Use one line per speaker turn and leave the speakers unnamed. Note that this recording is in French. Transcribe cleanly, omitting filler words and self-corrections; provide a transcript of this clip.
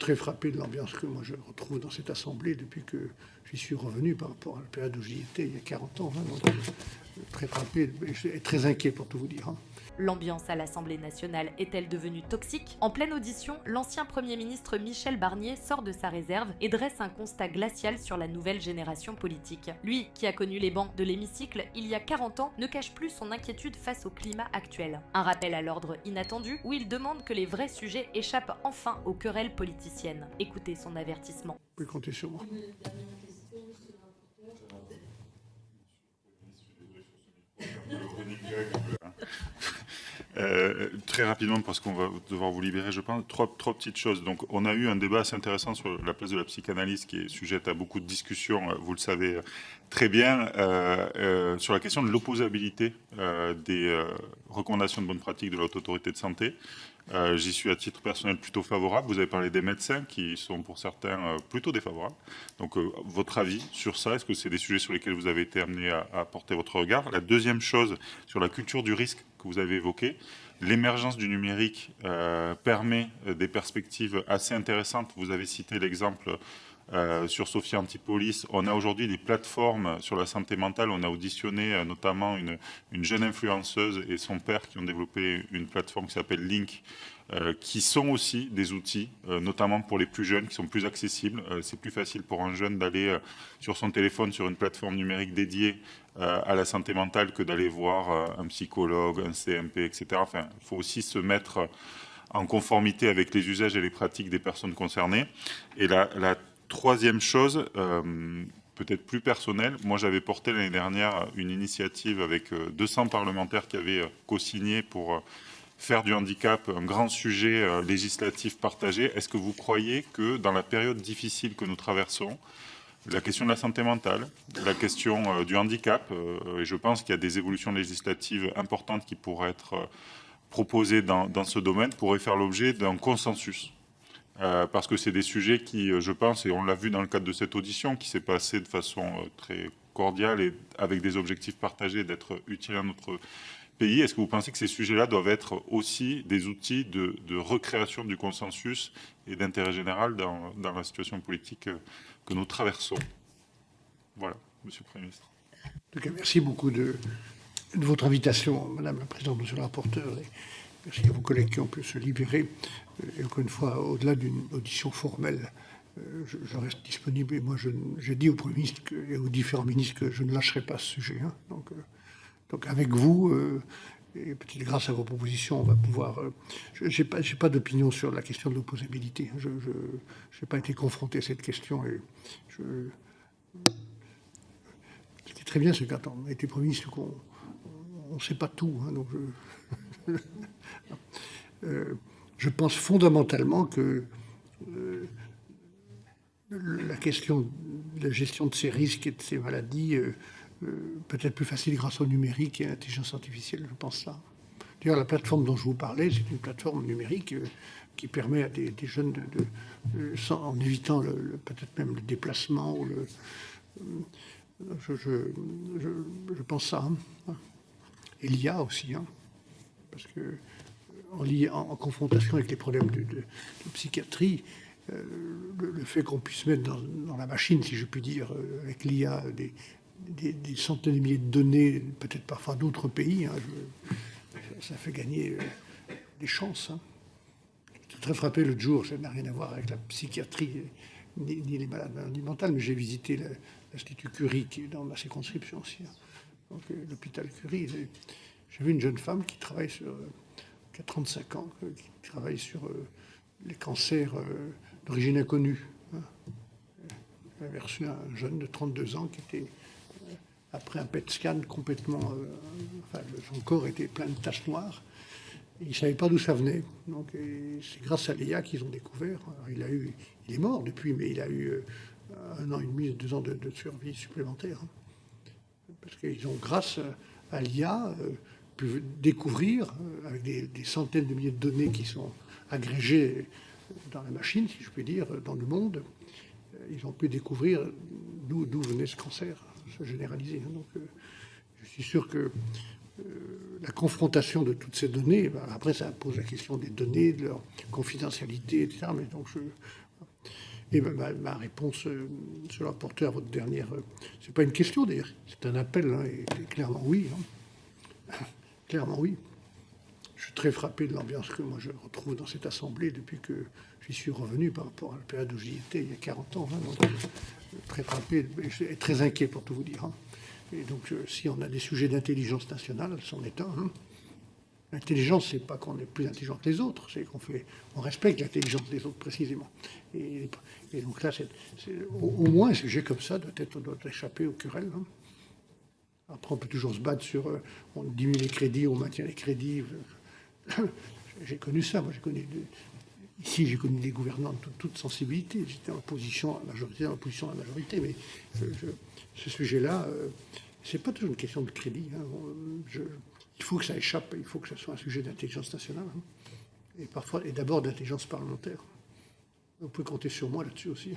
très frappé de l'ambiance que moi je retrouve dans cette assemblée depuis que j'y suis revenu par rapport à la période où j'y étais il y a 40 ans. Hein, donc, très frappé et très inquiet pour tout vous dire. Hein.
L'ambiance à l'Assemblée nationale est-elle devenue toxique? En pleine audition, l'ancien Premier ministre Michel Barnier sort de sa réserve et dresse un constat glacial sur la nouvelle génération politique. Lui, qui a connu les bancs de l'hémicycle il y a 40 ans, ne cache plus son inquiétude face au climat actuel. Un rappel à l'ordre inattendu où il demande que les vrais sujets échappent enfin aux querelles politiciennes. Écoutez son avertissement.
Vous pouvez compter sur moi.
Très rapidement, parce qu'on va devoir vous libérer, je pense, trois petites choses. Donc, on a eu un débat assez intéressant sur la place de la psychanalyse, qui est sujette à beaucoup de discussions, vous le savez très bien, sur la question de l'opposabilité des recommandations de bonne pratique de la Haute Autorité de Santé. J'y suis à titre personnel plutôt favorable. Vous avez parlé des médecins qui sont pour certains plutôt défavorables. Donc votre avis sur ça, est-ce que c'est des sujets sur lesquels vous avez été amené à apporter votre regard? La deuxième chose, sur la culture du risque que vous avez évoquée, l'émergence du numérique permet des perspectives assez intéressantes. Vous avez cité l'exemple sur Sophia Antipolis. On a aujourd'hui des plateformes sur la santé mentale. On a auditionné notamment une jeune influenceuse et son père qui ont développé une plateforme qui s'appelle Link, qui sont aussi des outils, notamment pour les plus jeunes, qui sont plus accessibles. C'est plus facile pour un jeune d'aller sur son téléphone, sur une plateforme numérique dédiée à la santé mentale que d'aller voir un psychologue, un CMP, etc. Enfin, il faut aussi se mettre en conformité avec les usages et les pratiques des personnes concernées. Et la troisième chose, peut-être plus personnelle, moi j'avais porté l'année dernière une initiative avec 200 parlementaires qui avaient co-signé pour faire du handicap un grand sujet législatif partagé. Est-ce que vous croyez que dans la période difficile que nous traversons, la question de la santé mentale, la question du handicap, et je pense qu'il y a des évolutions législatives importantes qui pourraient être proposées dans ce domaine, pourraient faire l'objet d'un consensus? Parce que c'est des sujets qui, je pense, et on l'a vu dans le cadre de cette audition, qui s'est passée de façon très cordiale et avec des objectifs partagés d'être utiles à notre pays. Est-ce que vous pensez que ces sujets-là doivent être aussi des outils de recréation du consensus et d'intérêt général dans la situation politique que nous traversons? Voilà, Monsieur le Premier ministre.
En tout cas, merci beaucoup de votre invitation, Madame la Présidente, Monsieur le rapporteur, et merci à vos collègues qui ont pu se libérer. Et encore une fois, au-delà d'une audition formelle, je reste disponible. Et moi, j'ai dit au Premier ministre et aux différents ministres que je ne lâcherai pas ce sujet. Hein. Donc avec vous, et peut-être grâce à vos propositions, on va pouvoir... j'ai pas d'opinion sur la question de l'opposabilité. Je n'ai pas été confronté à cette question. Et ce qui est très bien, c'est quand on a été Premier ministre, qu'on ne sait pas tout. Hein, donc je pense fondamentalement que la question de la gestion de ces risques et de ces maladies peut être plus facile grâce au numérique et à l'intelligence artificielle, je pense ça. D'ailleurs, la plateforme dont je vous parlais, c'est une plateforme numérique qui permet à des jeunes, en évitant peut-être même le déplacement, ou je pense ça. Hein. Et l'IA aussi, hein, parce que en confrontation avec les problèmes de psychiatrie, le fait qu'on puisse mettre dans la machine, si je puis dire, avec l'IA, des centaines de milliers de données, peut-être parfois d'autres pays, hein, ça fait gagner des chances. Hein. J'étais très frappé l'autre jour, ça n'a rien à voir avec la psychiatrie ni les maladies mentales, mais j'ai visité l'Institut Curie qui est dans ma circonscription aussi. Hein. Donc l'hôpital Curie, j'ai vu une jeune femme qui travaille qui a 35 ans, qui travaille sur les cancers d'origine inconnue. Hein. Elle avait reçu un jeune de 32 ans qui était, après un PET scan, complètement... son corps était plein de taches noires. Et ils ne savaient pas d'où ça venait. Donc c'est grâce à l'IA qu'ils ont découvert. Alors, il est mort depuis, mais il a eu 1 an et demi, 2 ans de survie supplémentaire. Hein. Parce qu'ils ont, grâce à l'IA, pu découvrir, avec des centaines de milliers de données qui sont agrégées dans la machine, si je puis dire, dans le monde, ils ont pu découvrir d'où venait ce cancer, se généraliser. Donc, je suis sûr que la confrontation de toutes ces données, ben, après ça pose la question des données, de leur confidentialité, etc. Mais donc et ben, ma réponse, monsieur le rapporteur, à votre dernière, c'est pas une question d'ailleurs, c'est un appel, hein, et clairement oui. Hein. Clairement oui. Je suis très frappé de l'ambiance que moi je retrouve dans cette assemblée depuis que j'y suis revenu par rapport à la période où j'y étais il y a 40 ans. Hein, donc, très frappé et très inquiet pour tout vous dire. Hein. Et donc si on a des sujets d'intelligence nationale, c'en est un. Hein. L'intelligence, c'est pas qu'on est plus intelligent que les autres, c'est on respecte l'intelligence des autres précisément. Et donc là, au moins un sujet comme ça doit échapper aux querelles. Hein. Après, on peut toujours se battre sur on diminue les crédits, on maintient les crédits. J'ai connu ça, moi ici j'ai connu des gouvernants de toute sensibilité. J'étais en opposition à la majorité, mais ce sujet-là, c'est pas toujours une question de crédit. Hein. Il faut que ça échappe, il faut que ça soit un sujet d'intelligence nationale, hein. Et d'abord d'intelligence parlementaire. Vous pouvez compter sur moi là-dessus aussi.